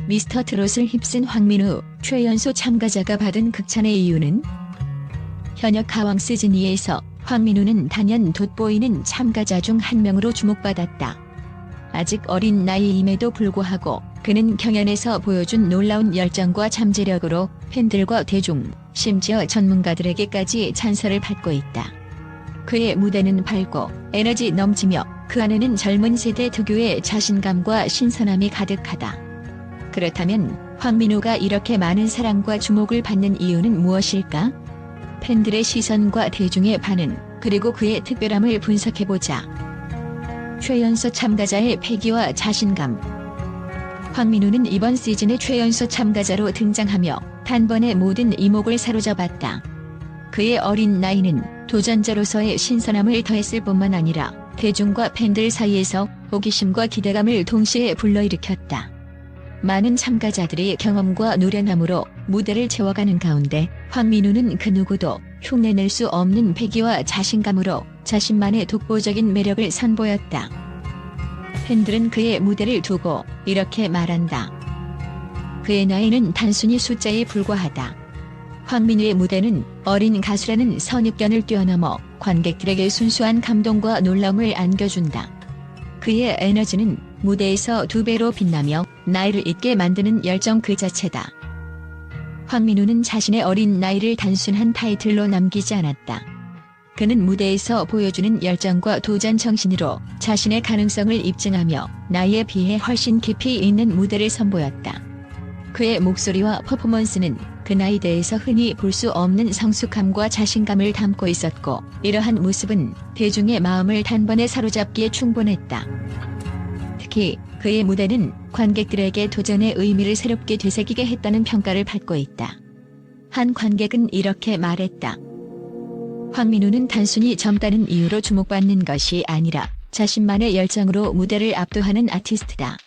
미스터 트롯을 휩쓴 황민우, 최연소 참가자가 받은 극찬의 이유는 현역 가왕 시즌2에서 황민우는 단연 돋보이는 참가자 중 한 명으로 주목받았다. 아직 어린 나이임에도 불구하고 그는 경연에서 보여준 놀라운 열정과 잠재력으로 팬들과 대중, 심지어 전문가들에게까지 찬사를 받고 있다. 그의 무대는 밝고 에너지 넘치며 그 안에는 젊은 세대 특유의 자신감과 신선함이 가득하다. 그렇다면 황민우가 이렇게 많은 사랑과 주목을 받는 이유는 무엇일까? 팬들의 시선과 대중의 반응, 그리고 그의 특별함을 분석해보자. 최연소 참가자의 패기와 자신감. 황민우는 이번 시즌의 최연소 참가자로 등장하며 단번에 모든 이목을 사로잡았다. 그의 어린 나이는 도전자로서의 신선함을 더했을 뿐만 아니라 대중과 팬들 사이에서 호기심과 기대감을 동시에 불러일으켰다. 많은 참가자들이 경험과 노련함으로 무대를 채워가는 가운데 황민우는 그 누구도 흉내낼 수 없는 패기와 자신감으로 자신만의 독보적인 매력을 선보였다. 팬들은 그의 무대를 두고 이렇게 말한다. 그의 나이는 단순히 숫자에 불과하다. 황민우의 무대는 어린 가수라는 선입견을 뛰어넘어 관객들에게 순수한 감동과 놀라움을 안겨준다. 그의 에너지는 무대에서 2배로 빛나며 나이를 잊게 만드는 열정 그 자체다. 황민우는 자신의 어린 나이를 단순한 타이틀로 남기지 않았다. 그는 무대에서 보여주는 열정과 도전 정신으로 자신의 가능성을 입증하며 나이에 비해 훨씬 깊이 있는 무대를 선보였다. 그의 목소리와 퍼포먼스는 그 나이대에서 흔히 볼 수 없는 성숙함과 자신감을 담고 있었고, 이러한 모습은 대중의 마음을 단번에 사로잡기에 충분했다. 특히 그의 무대는 관객들에게 도전의 의미를 새롭게 되새기게 했다는 평가를 받고 있다. 한 관객은 이렇게 말했다. 황민우는 단순히 젊다는 이유로 주목받는 것이 아니라 자신만의 열정으로 무대를 압도하는 아티스트다.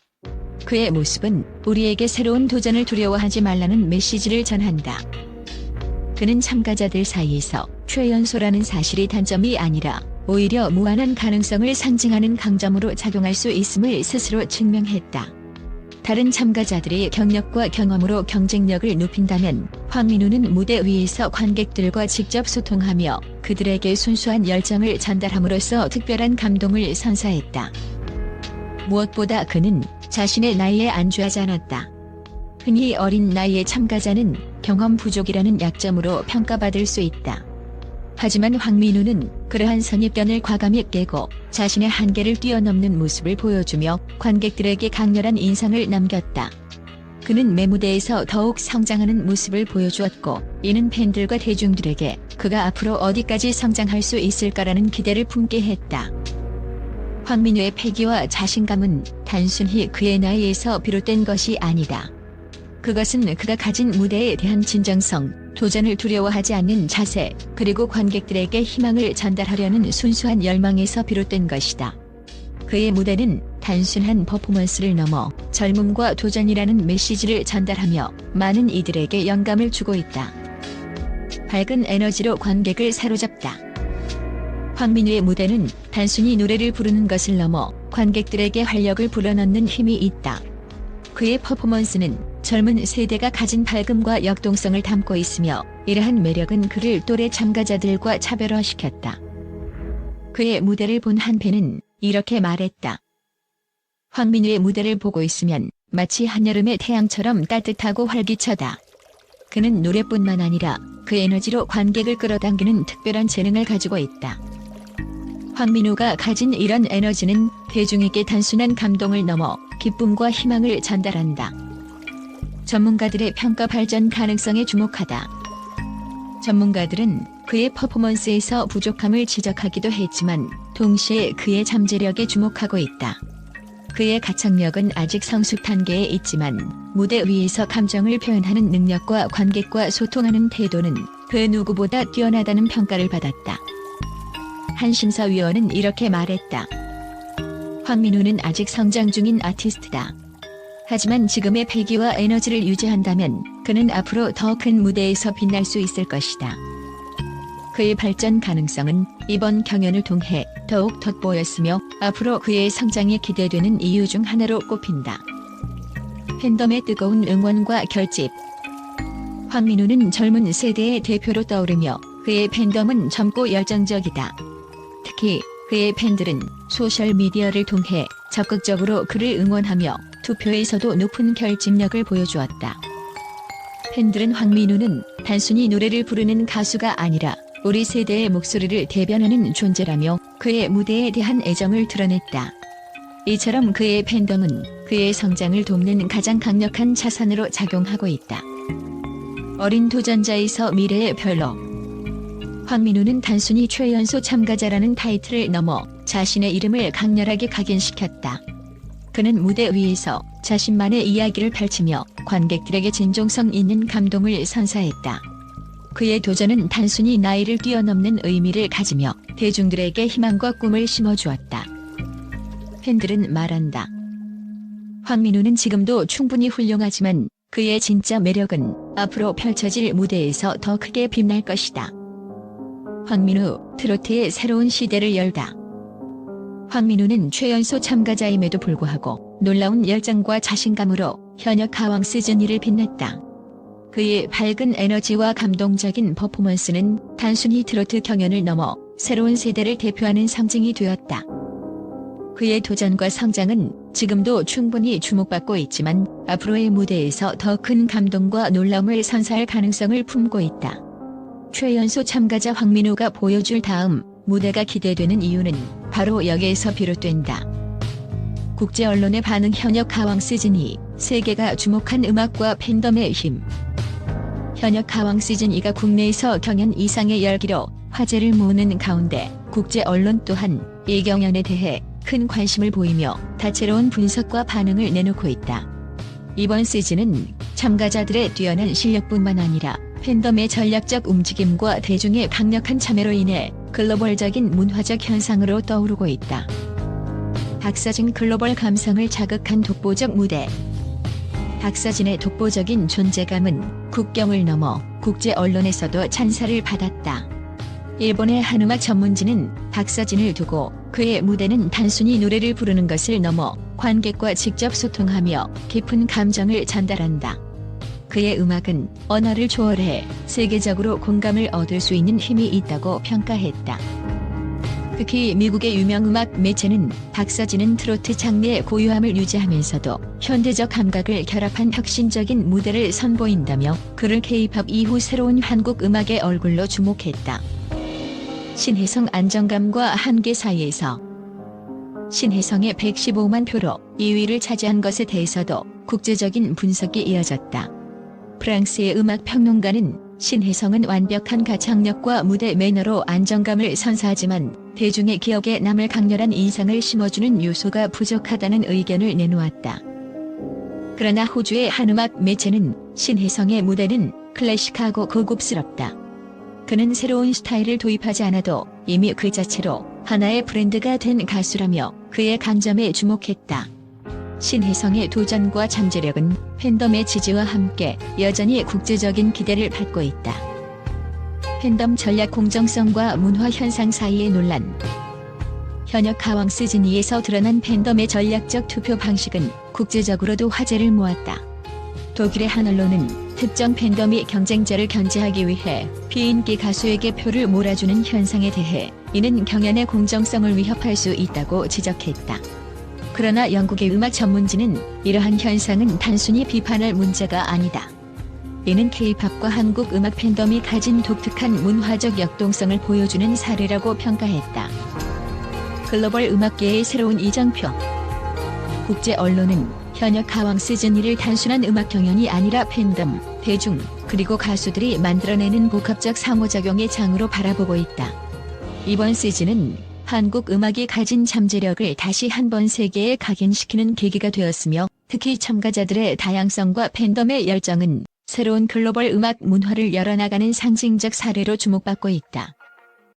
그의 모습은 우리에게 새로운 도전을 두려워하지 말라는 메시지를 전한다. 그는 참가자들 사이에서 최연소라는 사실이 단점이 아니라 오히려 무한한 가능성을 상징하는 강점으로 작용할 수 있음을 스스로 증명했다. 다른 참가자들이 경력과 경험으로 경쟁력을 높인다면 황민우는 무대 위에서 관객들과 직접 소통하며 그들에게 순수한 열정을 전달함으로써 특별한 감동을 선사했다. 무엇보다 그는 자신의 나이에 안주하지 않았다. 흔히 어린 나이의 참가자는 경험 부족이라는 약점으로 평가받을 수 있다. 하지만 황민우는 그러한 선입견을 과감히 깨고 자신의 한계를 뛰어넘는 모습을 보여주며 관객들에게 강렬한 인상을 남겼다. 그는 매무대에서 더욱 성장하는 모습을 보여주었고, 이는 팬들과 대중들에게 그가 앞으로 어디까지 성장할 수 있을까라는 기대를 품게 했다. 황민우의 패기와 자신감은 단순히 그의 나이에서 비롯된 것이 아니다. 그것은 그가 가진 무대에 대한 진정성, 도전을 두려워하지 않는 자세, 그리고 관객들에게 희망을 전달하려는 순수한 열망에서 비롯된 것이다. 그의 무대는 단순한 퍼포먼스를 넘어 젊음과 도전이라는 메시지를 전달하며 많은 이들에게 영감을 주고 있다. 밝은 에너지로 관객을 사로잡다. 황민우의 무대는 단순히 노래를 부르는 것을 넘어 관객들에게 활력을 불어넣는 힘이 있다. 그의 퍼포먼스는 젊은 세대가 가진 밝음과 역동성을 담고 있으며, 이러한 매력은 그를 또래 참가자들과 차별화시켰다. 그의 무대를 본 한 팬은 이렇게 말했다. 황민우의 무대를 보고 있으면 마치 한여름의 태양처럼 따뜻하고 활기차다. 그는 노래뿐만 아니라 그 에너지로 관객을 끌어당기는 특별한 재능을 가지고 있다. 황민우가 가진 이런 에너지는 대중에게 단순한 감동을 넘어 기쁨과 희망을 전달한다. 전문가들의 평가 발전 가능성에 주목하다. 전문가들은 그의 퍼포먼스에서 부족함을 지적하기도 했지만 동시에 그의 잠재력에 주목하고 있다. 그의 가창력은 아직 성숙 단계에 있지만 무대 위에서 감정을 표현하는 능력과 관객과 소통하는 태도는 그 누구보다 뛰어나다는 평가를 받았다. 한 심사위원은 이렇게 말했다. 황민우는 아직 성장 중인 아티스트다. 하지만 지금의 패기와 에너지를 유지한다면 그는 앞으로 더 큰 무대에서 빛날 수 있을 것이다. 그의 발전 가능성은 이번 경연을 통해 더욱 돋보였으며 앞으로 그의 성장이 기대되는 이유 중 하나로 꼽힌다. 팬덤의 뜨거운 응원과 결집. 황민우는 젊은 세대의 대표로 떠오르며 그의 팬덤은 젊고 열정적이다. 특히 그의 팬들은 소셜미디어를 통해 적극적으로 그를 응원하며 투표에서도 높은 결집력을 보여주었다. 팬들은 황민우는 단순히 노래를 부르는 가수가 아니라 우리 세대의 목소리를 대변하는 존재라며 그의 무대에 대한 애정을 드러냈다. 이처럼 그의 팬덤은 그의 성장을 돕는 가장 강력한 자산으로 작용하고 있다. 어린 도전자에서 미래의 별로. 황민우는 단순히 최연소 참가자라는 타이틀을 넘어 자신의 이름을 강렬하게 각인시켰다. 그는 무대 위에서 자신만의 이야기를 펼치며 관객들에게 진정성 있는 감동을 선사했다. 그의 도전은 단순히 나이를 뛰어넘는 의미를 가지며 대중들에게 희망과 꿈을 심어주었다. 팬들은 말한다. 황민우는 지금도 충분히 훌륭하지만 그의 진짜 매력은 앞으로 펼쳐질 무대에서 더 크게 빛날 것이다. 황민우, 트로트의 새로운 시대를 열다. 황민우는 최연소 참가자임에도 불구하고 놀라운 열정과 자신감으로 현역 가왕 시즌2를 빛냈다. 그의 밝은 에너지와 감동적인 퍼포먼스는 단순히 트로트 경연을 넘어 새로운 세대를 대표하는 상징이 되었다. 그의 도전과 성장은 지금도 충분히 주목받고 있지만 앞으로의 무대에서 더 큰 감동과 놀라움을 선사할 가능성을 품고 있다. 최연소 참가자 황민우가 보여줄 다음 무대가 기대되는 이유는 바로 여기에서 비롯된다. 국제 언론의 반응. 현역 가왕 시즌2, 세계가 주목한 음악과 팬덤의 힘. 현역 가왕 시즌2가 국내에서 경연 이상의 열기로 화제를 모으는 가운데 국제 언론 또한 이 경연에 대해 큰 관심을 보이며 다채로운 분석과 반응을 내놓고 있다. 이번 시즌은 참가자들의 뛰어난 실력뿐만 아니라 팬덤의 전략적 움직임과 대중의 강력한 참여로 인해 글로벌적인 문화적 현상으로 떠오르고 있다. 박서진 글로벌 감성을 자극한 독보적 무대. 박서진의 독보적인 존재감은 국경을 넘어 국제 언론에서도 찬사를 받았다. 일본의 한 음악 전문지는 박서진을 두고 그의 무대는 단순히 노래를 부르는 것을 넘어 관객과 직접 소통하며 깊은 감정을 전달한다. 그의 음악은 언어를 초월해 세계적으로 공감을 얻을 수 있는 힘이 있다고 평가했다. 특히 미국의 유명 음악 매체는 박서진은 트로트 장르의 고유함을 유지하면서도 현대적 감각을 결합한 혁신적인 무대를 선보인다며 그를 K-팝 이후 새로운 한국 음악의 얼굴로 주목했다. 신혜성 안정감과 한계 사이에서. 신혜성의 115만 표로 2위를 차지한 것에 대해서도 국제적인 분석이 이어졌다. 프랑스의 음악 평론가는 신혜성은 완벽한 가창력과 무대 매너로 안정감을 선사하지만 대중의 기억에 남을 강렬한 인상을 심어주는 요소가 부족하다는 의견을 내놓았다. 그러나 호주의 한 음악 매체는 신혜성의 무대는 클래식하고 고급스럽다. 그는 새로운 스타일을 도입하지 않아도 이미 그 자체로 하나의 브랜드가 된 가수라며 그의 강점에 주목했다. 신혜성의 도전과 잠재력은 팬덤의 지지와 함께 여전히 국제적인 기대를 받고 있다. 팬덤 전략 공정성과 문화 현상 사이의 논란. 현역 가왕 시즌2에서 드러난 팬덤의 전략적 투표 방식은 국제적으로도 화제를 모았다. 독일의 한 언론은 특정 팬덤이 경쟁자를 견제하기 위해 비인기 가수에게 표를 몰아주는 현상에 대해 이는 경연의 공정성을 위협할 수 있다고 지적했다. 그러나 영국의 음악 전문지는 이러한 현상은 단순히 비판할 문제가 아니다. 이는 K-팝과 한국 음악 팬덤이 가진 독특한 문화적 역동성을 보여주는 사례라고 평가했다. 글로벌 음악계의 새로운 이정표. 국제 언론은 현역 가왕 시즌2를 단순한 음악 경연이 아니라 팬덤, 대중, 그리고 가수들이 만들어내는 복합적 상호작용의 장으로 바라보고 있다. 이번 시즌은 한국 음악이 가진 잠재력을 다시 한번 세계에 각인시키는 계기가 되었으며 특히 참가자들의 다양성과 팬덤의 열정은 새로운 글로벌 음악 문화를 열어나가는 상징적 사례로 주목받고 있다.